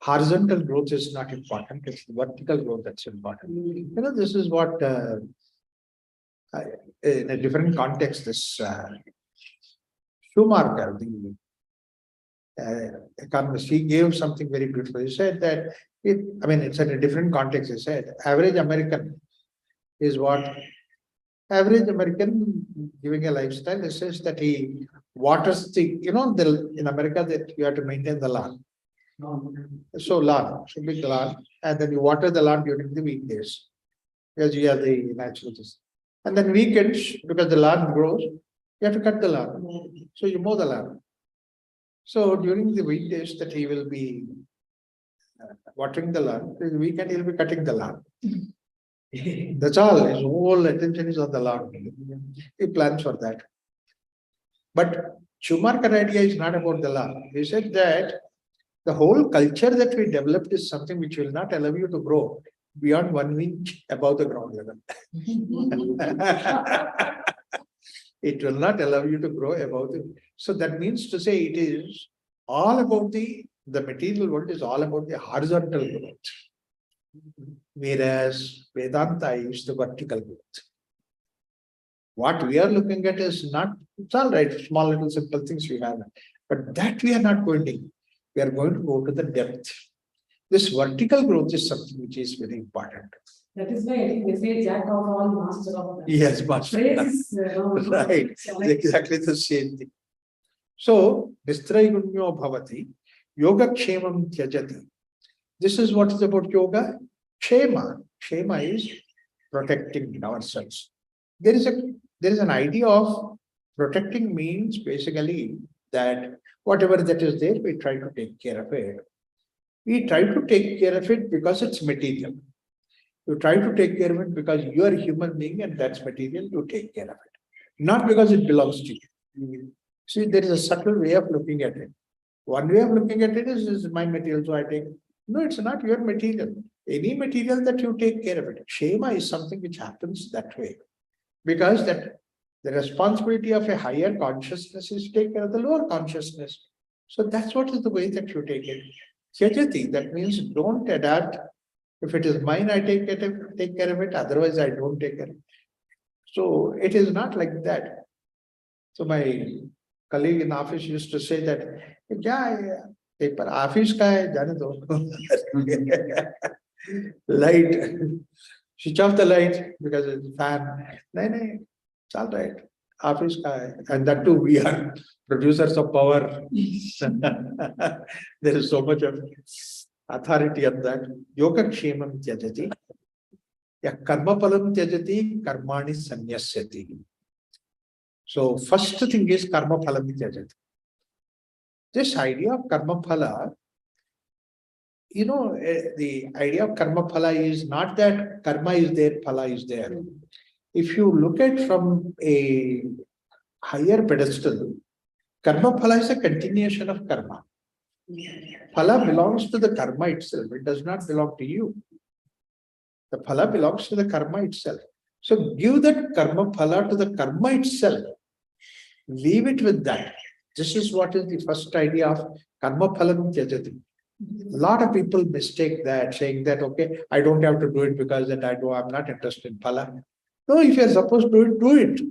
Horizontal growth is not important. It's vertical growth that's important. This is what in a different context, this Schumacher, the economist, he gave something very beautiful. He said that it's in a different context. He said average American is what? Average American giving a lifestyle, he says that he waters in America that you have to maintain the lawn. So lawn, so big lawn, and then you water the lawn during the weekdays because you have the natural. And then weekends, because the lawn grows, you have to cut the lawn. So you mow the lawn. So during the weekdays that he will be watering the lawn, during the weekend he'll be cutting the lawn. That's all. His whole attention is on the lawn. He plans for that. But Schumacher idea is not about the lawn. He said that the whole culture that we developed is something which will not allow you to grow beyond 1 inch above the ground level. It will not allow you to grow above it. So that means to say it is all about the material world is all about the horizontal growth. Whereas Vedanta is the vertical growth. What we are looking at is not, it's all right, small little simple things we have. But that we are not going to. We are going to go to the depth. This vertical growth is something which is very important. That is why I think they say Jack of all, master of none. Yes, master. Right, exactly the same thing. So, Nistraya gunyo bhavati, yoga kshemam tyajati. This is what is about yoga. Kshema. Kshema is protecting ourselves. There is an idea of protecting means basically that whatever that is there, we try to take care of it. We try to take care of it because it's material. You try to take care of it because you are a human being and that's material, you take care of it. Not because it belongs to you. See, there is a subtle way of looking at it. One way of looking at it is, this is my material, so I take. No, it's not your material. Any material that you take care of it. Kshema is something which happens that way. Because that the responsibility of a higher consciousness is to take care of the lower consciousness. So that's what is the way that you take it. Tyajati, that means don't adapt. If it is mine, I take care of it. Otherwise, I don't take care of it. So it is not like that. So my colleague in office used to say that, "Kya paper office ka hai, jaane do." Light, switch off the light because it's fan. No, it's all right. Office ka hai. And that too, we are producers of power. There is so much of authority on that. Yoga kshemam tyajati. Ya karma palam tyajati karmani sanyasyati. So first thing is karma phalam tyajati. This idea of karma phala, the idea of karma phala is not that karma is there, phala is there. If you look at from a higher pedestal, karma phala is a continuation of karma. Phala belongs to the karma itself. It does not belong to you. The phala belongs to the karma itself. So give that karma phala to the karma itself. Leave it with that. This is what is the first idea of karma phalam tyajati. A lot of people mistake that, saying that, okay, I don't have to do it because that I'm not interested in phala. No, if you're supposed to do it, do it.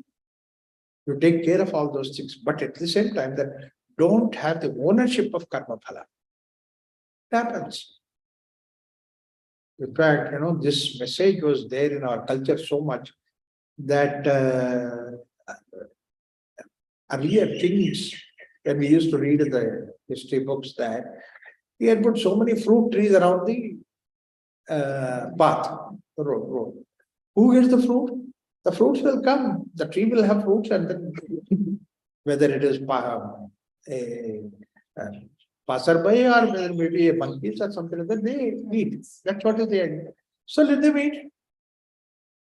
You take care of all those things. But at the same time, that don't have the ownership of karma phala. It happens. In fact, this message was there in our culture so much that earlier kings, when we used to read in the history books, that he had put so many fruit trees around the path, the road. Who gets the fruit? The fruits will come. The tree will have fruits, and then whether it is passerby or whether maybe a monkeys or something like that, they eat. That's what is the idea. So let them eat.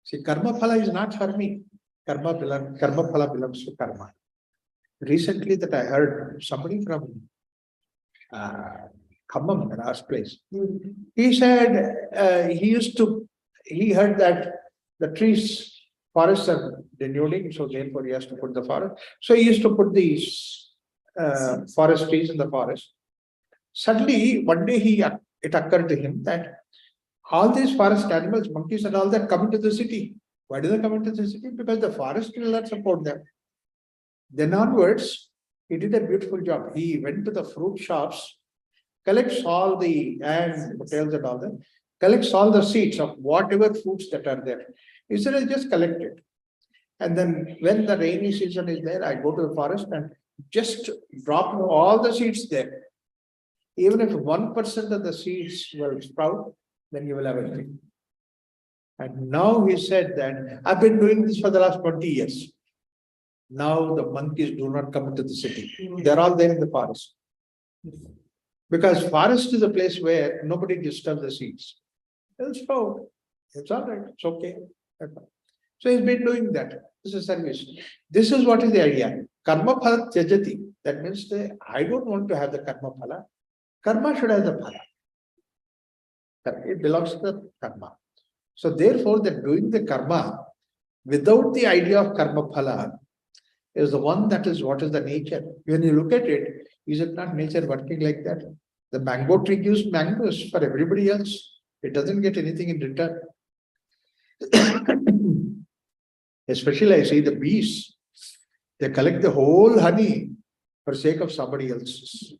See, karma phala is not for me. Karma phala belongs to karma. Recently, that I heard somebody from Khammam, in our place. He said he heard that the forests are denuding, so therefore he has to put the forest. So he used to put these forest trees in the forest. Suddenly, one day it occurred to him that all these forest animals, monkeys and all that, come into the city. Why do they come into the city? Because the forest will not support them. Then onwards, he did a beautiful job. He went to the fruit shops, collects all the potatoes and all that, collects all the seeds of whatever fruits that are there. He said, I just collect it. And then when the rainy season is there, I go to the forest and just drop all the seeds there. Even if 1% of the seeds will sprout, then you will have everything. And now he said that I've been doing this for the last 20 years. Now the monkeys do not come into the city. They're all there in the forest. Because forest is a place where nobody disturbs the seeds. They'll sprout. It's all right. It's okay. So he's been doing that. This is service. This is what is the idea. Karma phala tyajati. That means I don't want to have the karma phala. Karma should have the phala. It belongs to the karma. So therefore, that doing the karma without the idea of karma phala is the one that is what is the nature. When you look at it, is it not nature working like that? The mango tree gives mangoes for everybody else. It doesn't get anything in return. Especially I see the bees. They collect the whole honey for sake of somebody else's.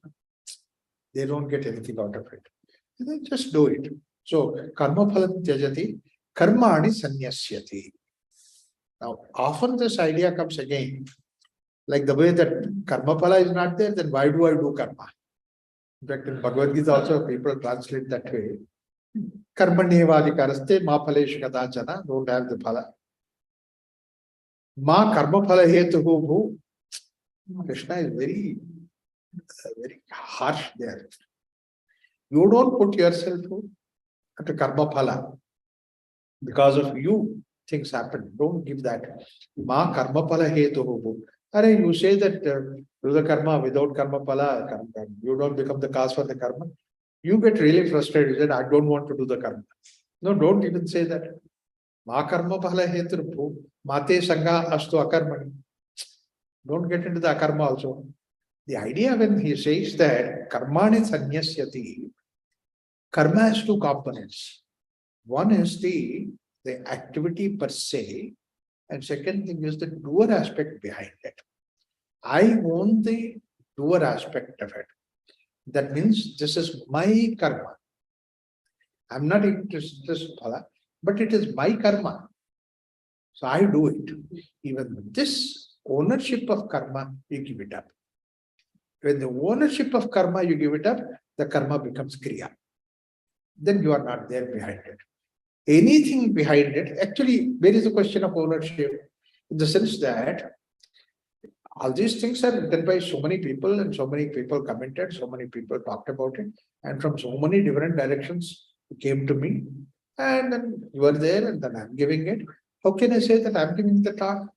They don't get anything out of it. They just do it. So karma phalam tyajati, karmani sanyasyati. Now often this idea comes again. Like the way that karma phala is not there, then why do I do karma? In fact, in Bhagavad Gita also people translate that way. Karmanevadikaraste ma phaleshu kadachana, don't have the phala. Ma karma phala hetuhu bhu. Krishna is very harsh there. You don't put yourself at a karma phala. Because of you, things happen. Don't give that. Ma karma phala hetuhu bhu. You say that do the karma without karma phala, you don't become the cause for the karma. You get really frustrated. You said, I don't want to do the karma. No, don't even say that. Ma karma phala hetu mate sangha astu akarmani. Don't get into the akarma also. The idea when he says that karmani sanyasyati, karma has two components. One is the activity per se, and second thing is the doer aspect behind it. I own the doer aspect of it. That means this is my karma. I'm not interested in phala, but it is my karma. So I do it. Even this ownership of karma, you give it up. When the ownership of karma, you give it up, the karma becomes kriya. then you are not there behind it. Anything behind it, actually, there is a question of ownership, in the sense that all these things are written by so many people, and so many people commented, so many people talked about it, and from so many different directions it came to me, and then you are there, and then I'm giving it. How can I say that I'm giving the talk?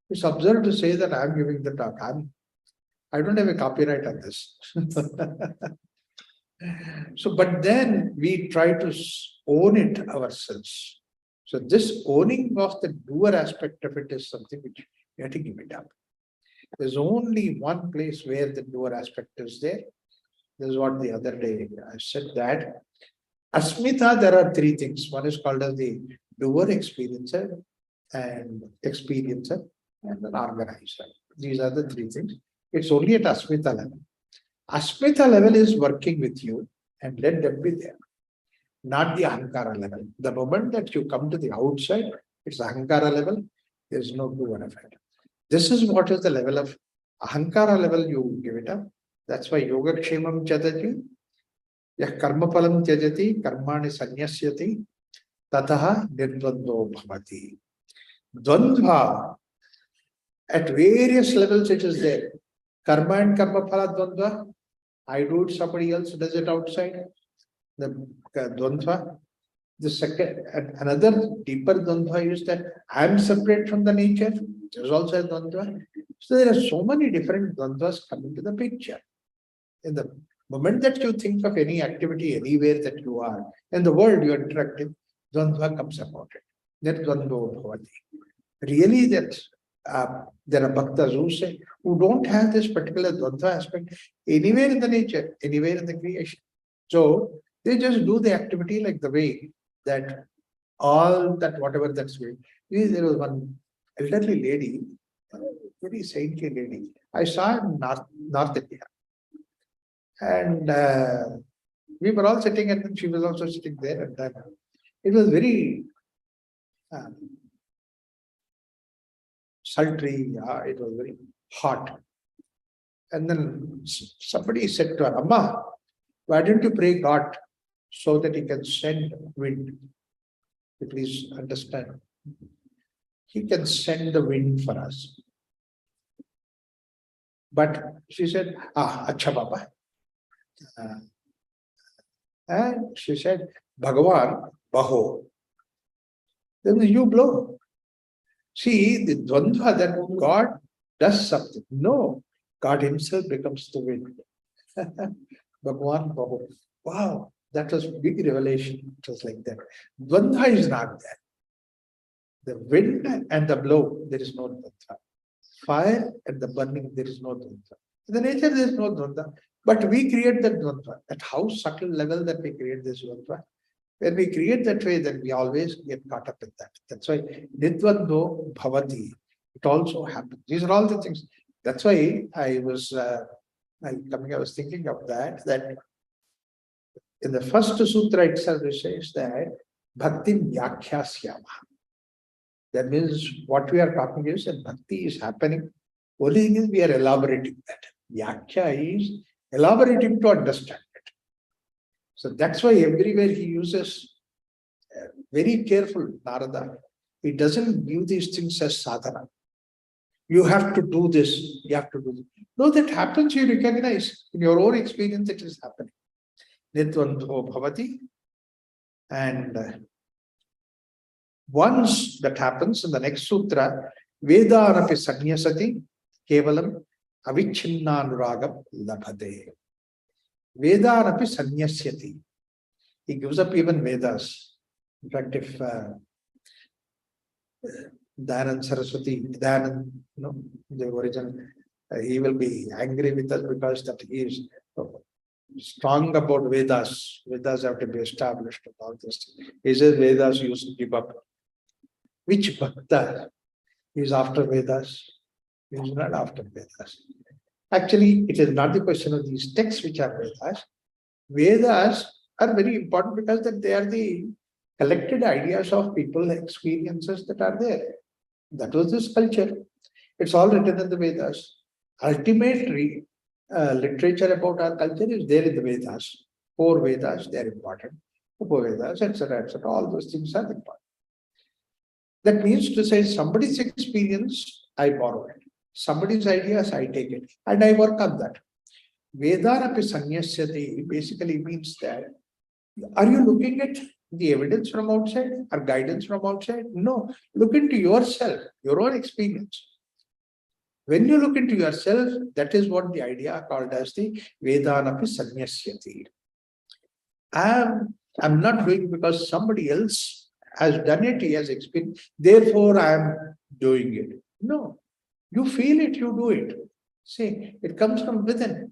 It's absurd to say that I'm giving the talk. I don't have a copyright on this. So, but then we try to own it ourselves. So this owning of the doer aspect of it is something which we have to give it up. There's only one place where the doer aspect is there. This is what the other day I said that Asmita, there are three things. One is called as the doer, experiencer, and an organizer. These are the three things. It's only at Asmita level. Asmita level is working with you, and let them be there. Not the Ahankara level. The moment that you come to the outside, it's Ahankara level, there's no doer effect. This is what is the level of Ahankara level, you give it up. That's why Yoga Kshemam Chadati, Yah Karmapalam Tyajati, Karmani Sanyasyati, Tataha Nirdvando Bhavati. Dvandva, at various levels it is there. Karma and Karma Phala Dvandva, I do it, somebody else does it outside. The Dvandva. The second, another deeper Dvandva is that I am separate from the nature. There's also a Dvandva. So there are so many different Dvandvas coming to the picture. In the moment that you think of any activity anywhere that you are, in the world you are interacting, Dvandva comes about it. That Dvandva Bhavati. Really, that there are bhaktas who say, who don't have this particular Dvandva aspect anywhere in the nature, anywhere in the creation. So they just do the activity like the way that all that whatever that's way. There was one elderly lady, very saintly lady. I saw in North India. And we were all sitting, and then she was also sitting there. And then it was very sultry, it was very hot. And then somebody said to her, Amma, why don't you pray God so that he can send wind? You please understand. He can send the wind for us. But she said, Acha Baba. And she said, Bhagavan, Baho. Then you blow. See, the Dvandva that God does something. No, God himself becomes the wind. Bhagavan, Baho. Wow, that was big revelation. It was like that. Dvandva is not there. The wind and the blow, there is no Dvandva. Fire and the burning, there is no Dvandva. In the nature, there is no Dvandva. But we create that Dvandva. At how subtle level that we create this Dvandva. When we create that way, then we always get caught up in that. That's why Nidvando Bhavati, it also happens. These are all the things. That's why I was thinking of that in the first sutra itself, it says that Bhakti Vyakhyāsyāma. That means what we are talking is that Bhakti is happening. Only thing is we are elaborating that. Vyakhya is elaborating to understand it. So that's why everywhere he uses very careful, Narada. He doesn't view these things as sadhana. You have to do this, you have to do this. No, that happens, you recognize in your own experience it is happening. Nidvandho Bhavati. And once that happens in the next sutra, Vedānapi Sanyasati Kevalam Avicchinnānurāgam Labhate. Vedānapi Sanyasyati. He gives up even Vedas. In fact, if Dayanand Saraswati, Dayanand, the original, he will be angry with us because that he is strong about Vedas. Vedas have to be established and all this. He says Vedas you should give up. Which bhakta is after Vedas? He is not after Vedas. Actually, it is not the question of these texts which are Vedas. Vedas are very important because that they are the collected ideas of people, experiences that are there. That was this culture. It's all written in the Vedas. Ultimately, literature about our culture is there in the Vedas. 4 Vedas, they are important. Upavedas, etc., etc. All those things are important. That means to say somebody's experience, I borrow it. Somebody's ideas, I take it. And I work on that. Vedanapi sanyasyati basically means that, are you looking at the evidence from outside or guidance from outside? No. Look into yourself, your own experience. When you look into yourself, that is what the idea called as the Vedanapi sanyasyati. I'm not doing because somebody else has done it, he has experienced, therefore I am doing it. No, you feel it, you do it. See, it comes from within.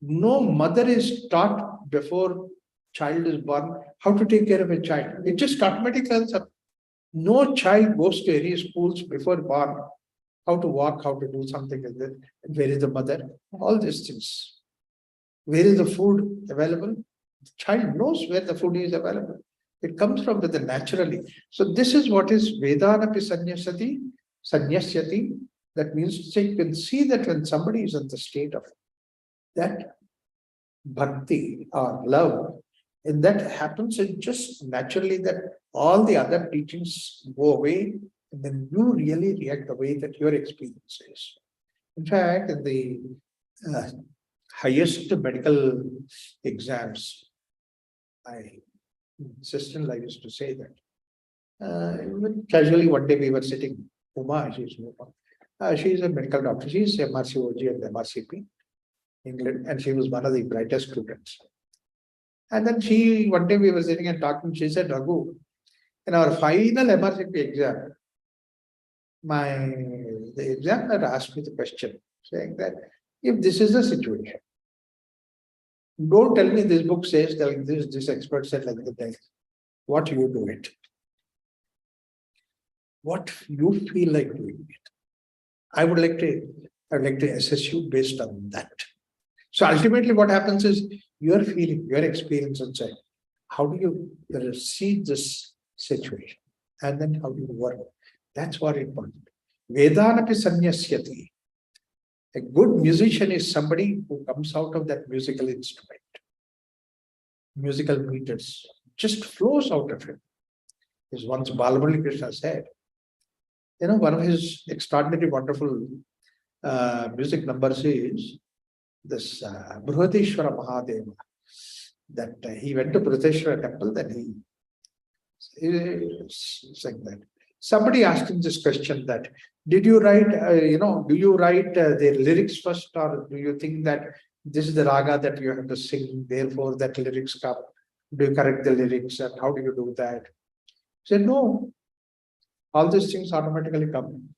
No mother is taught before child is born how to take care of a child. It just automatically comes up. No child goes to any schools before born, how to walk, how to do something like that. Where is the mother? All these things. Where is the food available? The child knows where the food is available. It comes from within naturally. So this is what is Vedanapi sanyasyati. That means to say, you can see that when somebody is in the state of that bhakti or love, and that happens, it just naturally that all the other teachings go away, and then you really react the way that your experience is. In fact, in the highest medical exams, my sister-in-law used to say that. Casually, one day we were sitting, Uma, she's a medical doctor, she's MRCOG and MRCP, England, and she was one of the brightest students. And then one day we were sitting and talking, she said, Raghu, in our final MRCP exam, the examiner asked me the question, saying that, if this is the situation, don't tell me this book says that this expert said like that. What you do it? What you feel like doing it? I'd like to assess you based on that. So ultimately what happens is your feeling, your experience inside. How do you see this situation? And then how do you work? That's what important. Vedanapi sanyasyati. A good musician is somebody who comes out of that musical instrument. Musical meters just flows out of him. As once Balamurali Krishna said, one of his extraordinary, wonderful music numbers is this Brihadeshwara Mahadeva. That he went to Brihadeshwara temple, then he sang that. Somebody asked him this question that, did you write, do you write the lyrics first, or do you think that this is the raga that you have to sing, therefore that lyrics come? Do you correct the lyrics and how do you do that? He said, no, all these things automatically come.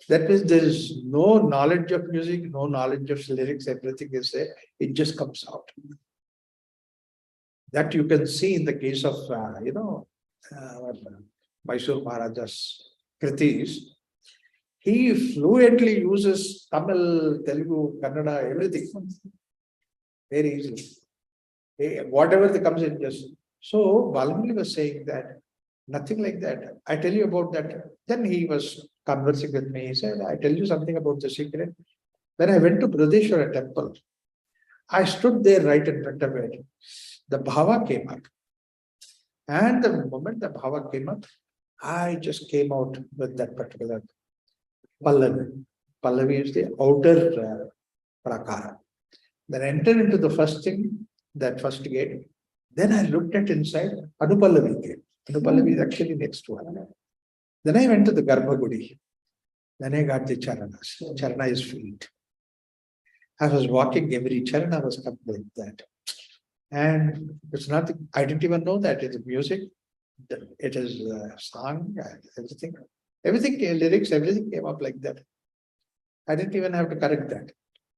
That means there is no knowledge of music, no knowledge of lyrics, everything is there, it just comes out. That you can see in the case of, Mysore Maharaja's kritis. He fluently uses Tamil, Telugu, Kannada, everything. Very easily. Whatever that comes in just. So Balamurali was saying that, nothing like that. I tell you about that. Then he was conversing with me. He said, I tell you something about the secret. When I went to Brihadeshwara temple, I stood there right in front of it. The bhava came up. And the moment the bhava came up, I just came out with that particular Pallavi. Pallavi is the outer prakara. Then I entered into the first thing, that first gate. Then I looked at inside, Anupallavi gate. Anupallavi is actually next to her. Then I went to the Garbhagudi. Then I got the charanas. Charana is feet. I was walking, every charana was coming like that. And it's nothing, I didn't even know that it is music. It is song, everything. Everything, lyrics, everything came up like that. I didn't even have to correct that.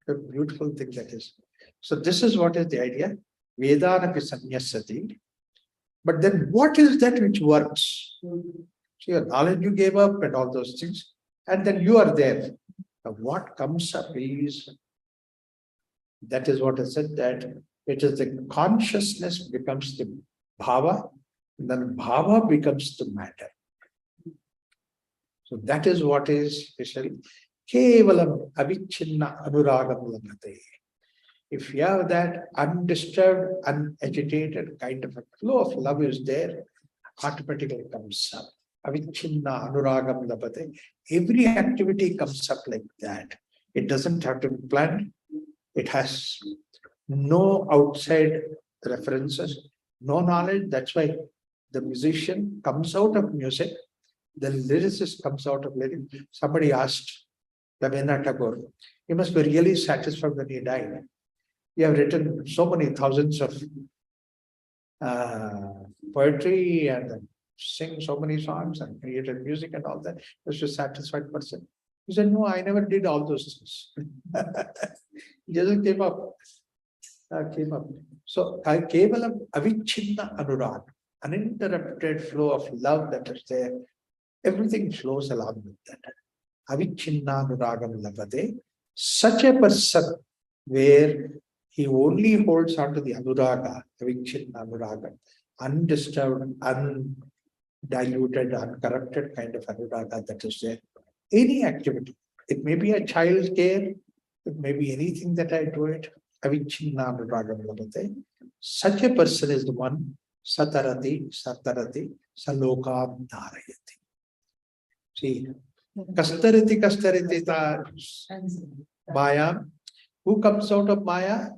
A beautiful thing that is. So this is what is the idea. Vedanapi sannyasati. But then what is that which works? So your knowledge you gave up and all those things. And then you are there. Now what comes up is, that is what I said, that it is the consciousness becomes the bhava. Then bhava becomes the matter. So that is what is especially kevalam avichinna anuragam labhate. If you have that undisturbed, unagitated kind of a flow of love is there, automatically comes up. Avichinna anuragam labate. Every activity comes up like that. It doesn't have to be planned. It has no outside references, no knowledge. That's why the musician comes out of music, the lyricist comes out of lyric. Somebody asked Rabindranath Tagore, he must be really satisfied when he died. You have written so many thousands of poetry and sing so many songs and created music and all that. Was a satisfied person. He said, no, I never did all those things. He just came up. So, Kevalam Avichinna Anurag, uninterrupted flow of love that is there, everything flows along with that. Avichinna Anuragam Labade, such a person where he only holds on to the Anuraga, Avichinna Anuraga, undisturbed, undiluted, uncorrupted kind of Anuraga that is there. Any activity, it may be a child care, it may be anything that I do it. Avichinna Anuragam Labate. Such a person is the one Satarati, Salokam Dharayati. See, Kastariti Maya. Who comes out of Maya?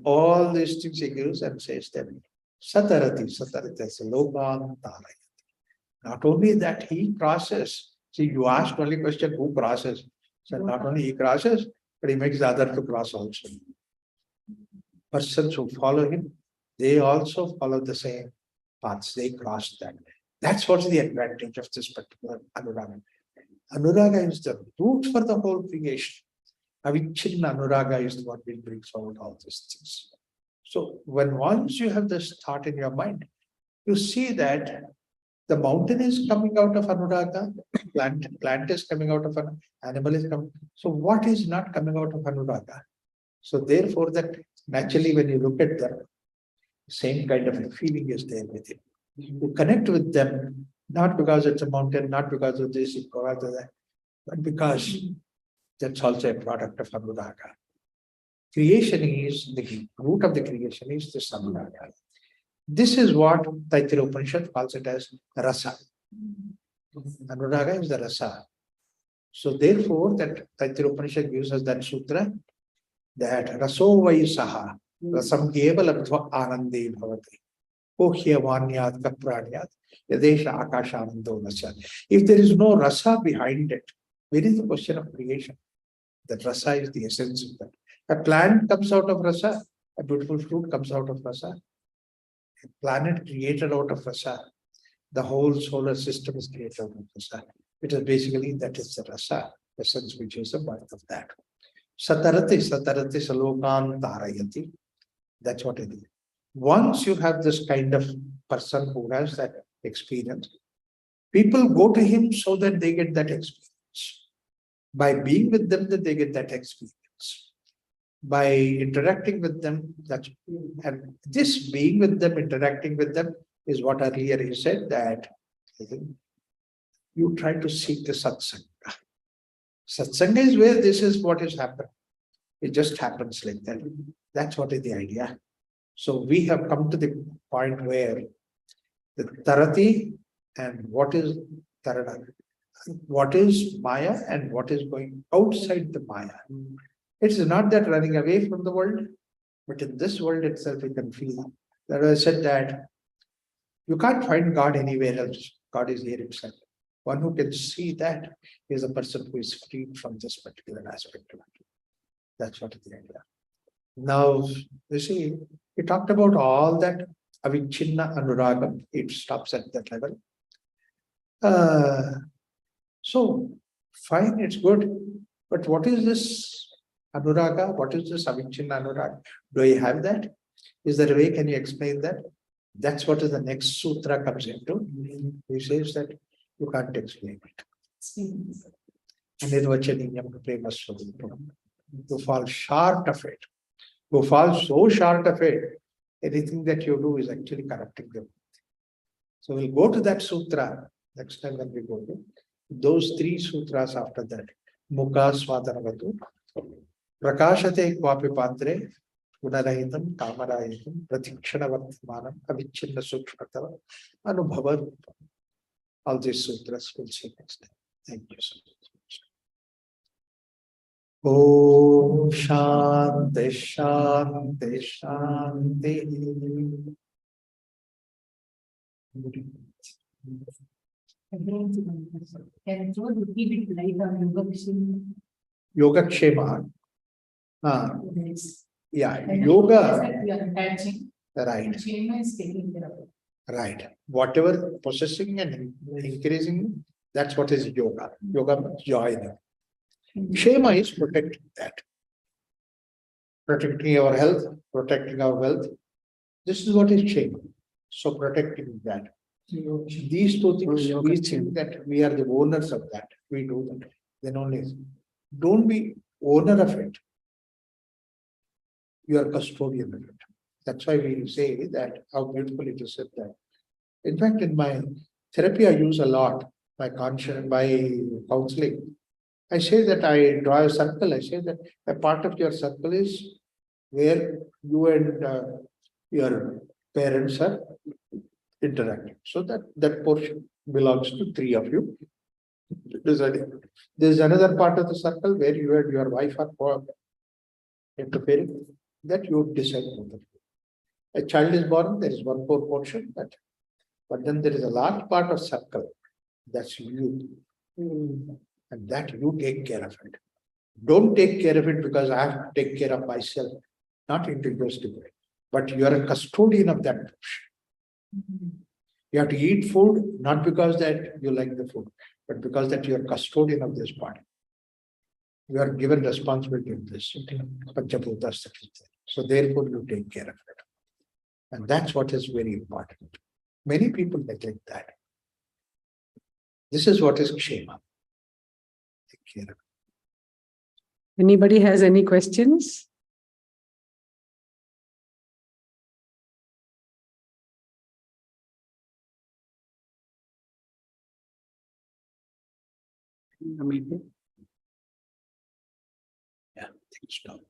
All these things he gives and says them. Satarati, Salokam Dharayati. Not only that, he crosses. See, you asked only question who crosses. So not only he crosses, but he makes the other to cross also. Persons who follow him, they also follow the same paths. They cross that. That's what's the advantage of this particular Anuraga. Anuraga is the root for the whole creation. Avichinna Anuraga is the one which brings out all these things. So when once you have this thought in your mind, you see that the mountain is coming out of Anuraga, plant is coming out of an animal is coming. So what is not coming out of Anuraga? So therefore that naturally when you look at them, same kind of a feeling is there with it. You connect with them, not because it's a mountain, not because of this, because of that, but because that's also a product of Anuraga. Creation is, the root of the creation is this Anuraga. This is what Taittiriya Upanishad calls it as rasa. Anuraga is the rasa. So therefore, that Taittiriya Upanishad gives us that sutra, that raso vaisaha, rasam kevalabdva anande bhavati, ohyavanyat kapranyat, yadesha akasha anando nasya. If there is no rasa behind it, where is the question of creation? That rasa is the essence of that. A plant comes out of rasa, a beautiful fruit comes out of rasa. A planet created out of rasa. The whole solar system is created out of rasa. It is basically, that is the rasa, essence which is the birth of that. Satarati Salokan Dharayati. That's what it is. Once you have this kind of person who has that experience, people go to him so that they get that experience. By being with them, that they get that experience. By interacting with them, and this being with them, interacting with them is what earlier he said, that you try to seek the satsanga. Satsanga is where this is what is happening. It just happens like that. That's what is the idea. So we have come to the point where the Tarati and what is Tarada, what is Maya and what is going outside the Maya. It's not that running away from the world, but in this world itself, you can feel. That I said that you can't find God anywhere else. God is here itself. One who can see that is a person who is freed from this particular aspect of it. That's what is the idea. Now, you see, we talked about all that avichinna anuragam. It stops at that level. So, fine, it's good. But what is this anuraga? What is this avichinna anuraga? Do I have that? Is there a way? Can you explain that? That's what is the next sutra comes into. He says that you can't explain it. You fall short of it. You fall so short of it, anything that you do is actually corrupting them. So we'll go to that sutra next time when we go to those three sutras after that. Mukha Swatanavatu, Prakashate Kwapi Patre, Gunarahitam, Kamarahitam, Pratikshana Vartmanam, Avichinna Sukshmatava, Anubhava. All these sutras we'll see next time. Thank you so much. Om Shanti Shanti Shanti. Can you repeat it like a yoga machine? Yoga Kshema. Yes. Yeah, And yoga. We are attaching. Right. And Shema is taking care of it. Right. Whatever possessing and increasing, that's what is yoga. Yoga means joy. Kshema is protecting that. Protecting our health, protecting our wealth. This is what is Kshema. So protecting that. These two things, we think that we are the owners of that. We do that. Then only. Don't be owner of it. You are custodian of it. That's why we say that, how beautiful it is said that. In fact, in my therapy, I use a lot, my conscience, my counseling. I say that I draw a circle. I say that a part of your circle is where you and your parents are interacting. So that portion belongs to three of you. There's another part of the circle where you and your wife are interfering, that you decide both of you. A child is born, there is one poor portion, but then there is a large part of circle, that's you. And that you take care of it. Don't take care of it because I have to take care of myself, not individually, but you are a custodian of that portion. You have to eat food, not because that you like the food, but because that you are custodian of this body. You are given responsibility of this. So therefore you take care of it. And that's what is very important. Many people neglect that. This is what is Kshema. Take care of it. Anybody has any questions? Yeah, thanks, Tom.